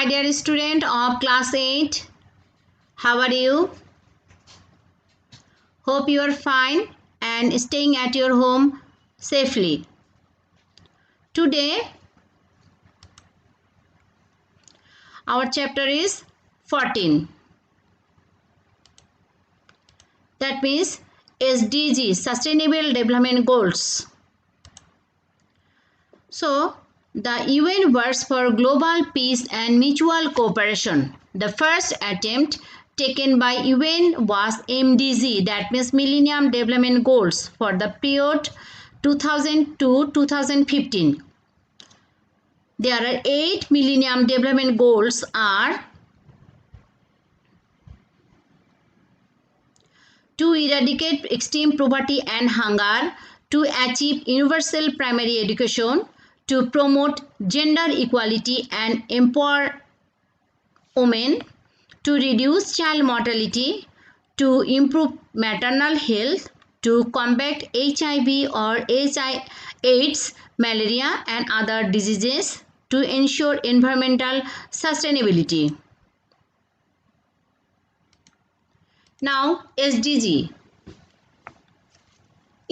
my dear student of class 8. How are you? Hope you are fine and staying at your home safely. Today, our chapter is 14. That means SDG, Sustainable Development Goals. So, the UN works for global peace and mutual cooperation. The first attempt taken by UN was MDG, that means Millennium Development Goals, for the period 2002-2015. There are 8 Millennium Development Goals are to eradicate extreme poverty and hunger, to achieve universal primary education, to promote gender equality and empower women, to reduce child mortality, to improve maternal health, to combat HIV or AIDS, malaria and other diseases, to ensure environmental sustainability. Now, SDG.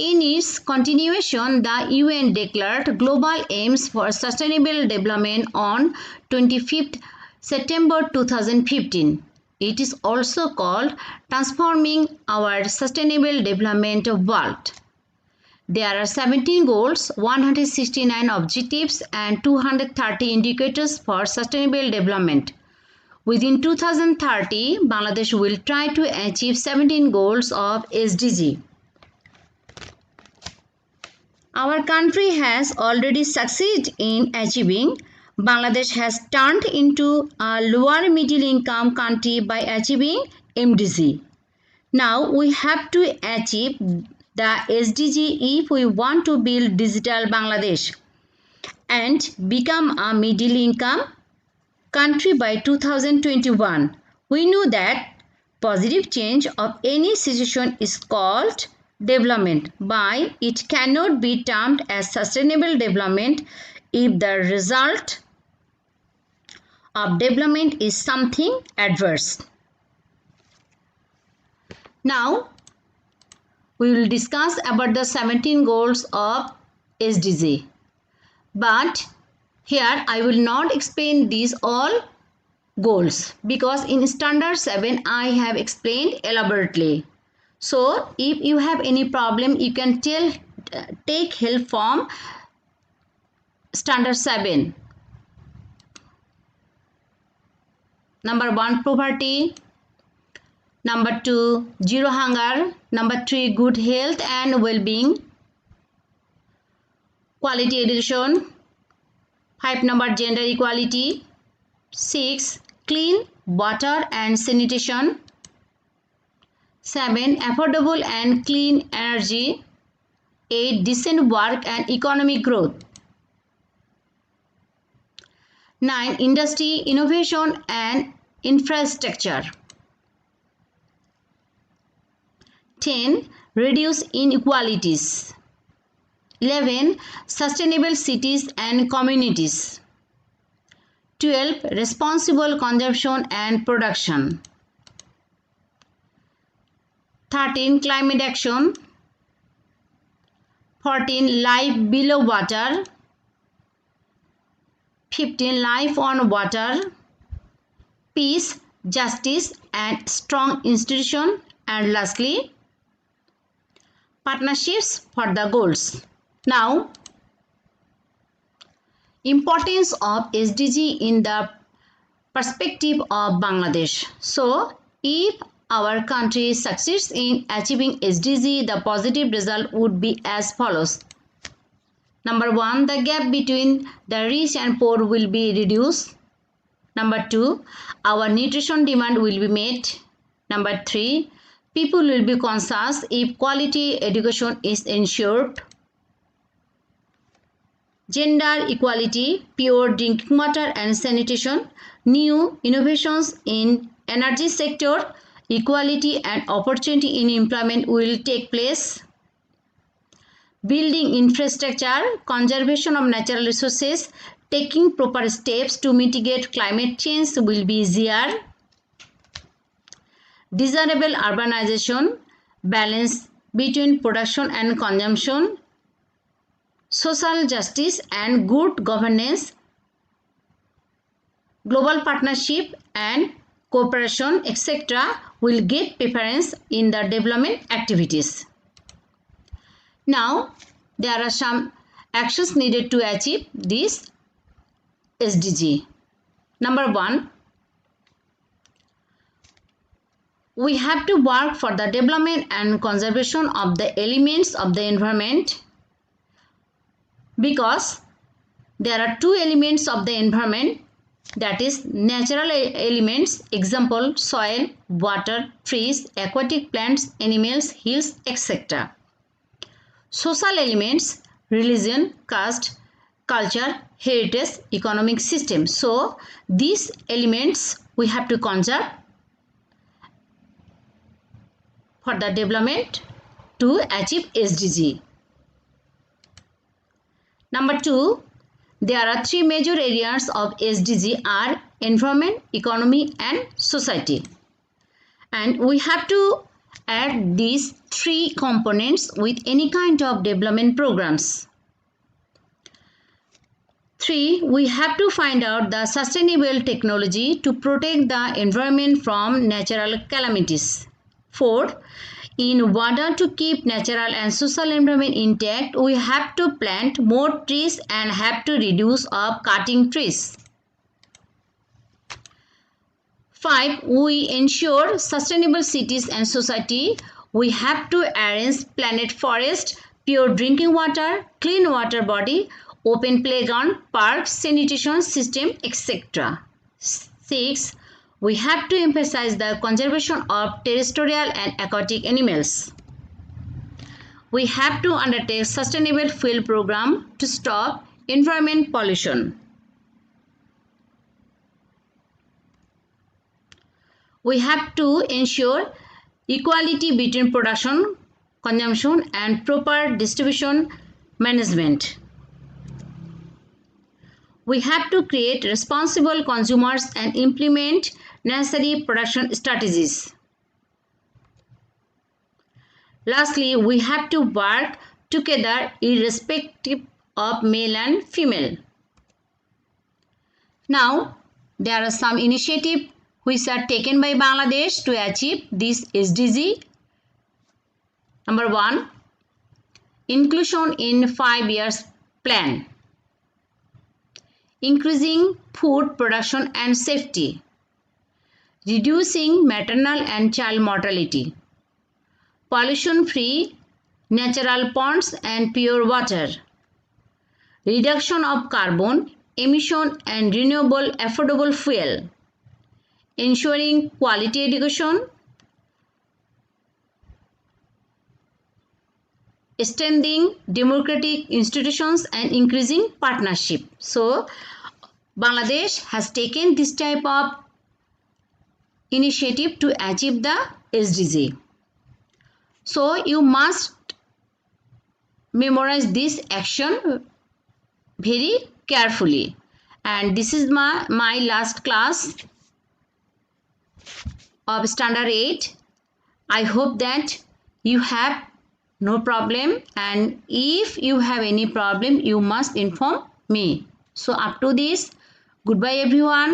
In its continuation, the UN declared global aims for sustainable development on 25th September 2015. It is also called Transforming Our Sustainable Development World. There are 17 goals, 169 objectives and 230 indicators for sustainable development. Within 2030, Bangladesh will try to achieve 17 goals of SDG. Our country has already succeeded in achieving. Bangladesh has turned into a lower middle income country by achieving MDG. Now we have to achieve the SDG if we want to build digital Bangladesh and become a middle income country by 2021. We know that positive change of any situation is called development, but it cannot be termed as sustainable development if the result of development is something adverse. Now, we will discuss about the 17 goals of SDG. But here I will not explain these all goals because in standard 7 I have explained elaborately. So if you have any problem, you can take help from standard 7. Number 1, poverty. Number 2, zero hunger. Number 3, good health and well-being. Quality education. 5, number gender equality. 6, clean water and sanitation. 7, affordable and clean energy. 8, decent work and economic growth. 9, industry, innovation and infrastructure. 10, reduce inequalities. 11, sustainable cities and communities. 12, responsible consumption and production. 13, climate action. 14, life below water. 15, life on water. Peace, justice and strong institution. And lastly, partnerships for the goals. Now, importance of SDG in the perspective of Bangladesh. So, if our country succeeds in achieving SDG, the positive result would be as follows. Number 1, the gap between the rich and poor will be reduced. Number 2, our nutrition demand will be met. Number 3, people will be conscious if quality education is ensured. Gender equality, pure drinking water and sanitation, new innovations in energy sector, equality and opportunity in employment will take place. Building infrastructure, conservation of natural resources, taking proper steps to mitigate climate change will be easier. Desirable urbanization, balance between production and consumption, social justice and good governance, global partnership and cooperation, etc. will get preference in the development activities. Now, there are some actions needed to achieve this SDG. Number 1, we have to work for the development and conservation of the elements of the environment, because there are two elements of the environment, that is natural elements, example soil, water, trees, aquatic plants, animals, hills, etc. Social elements, religion, caste, culture, heritage, economic system. So these elements we have to conserve for the development to achieve SDG. Number 2, there are three major areas of SDG are environment, economy and society. And we have to add these three components with any kind of development programs. 3, we have to find out the sustainable technology to protect the environment from natural calamities. 4, in order to keep natural and social environment intact, we have to plant more trees and have to reduce of cutting trees. 5, we ensure sustainable cities and society. We have to arrange planet forest, pure drinking water, clean water body, open playground, parks, sanitation system, etc. 6, we have to emphasize the conservation of terrestrial and aquatic animals. We have to undertake sustainable field program to stop environment pollution. We have to ensure equality between production, consumption and proper distribution management. We have to create responsible consumers and implement necessary production strategies. Lastly, we have to work together irrespective of male and female. Now, there are some initiatives which are taken by Bangladesh to achieve this SDG. Number 1, inclusion in 5 years plan. Increasing food production and safety, reducing maternal and child mortality, pollution-free natural ponds and pure water, reduction of carbon emission and renewable affordable fuel, ensuring quality education, strengthening democratic institutions and increasing partnership. So Bangladesh has taken this type of initiative to achieve the SDG. So you must memorize this action very carefully. And this is my last class of Standard 8. I hope that you have no problem, and if you have any problem you must inform me. So up to this, goodbye everyone.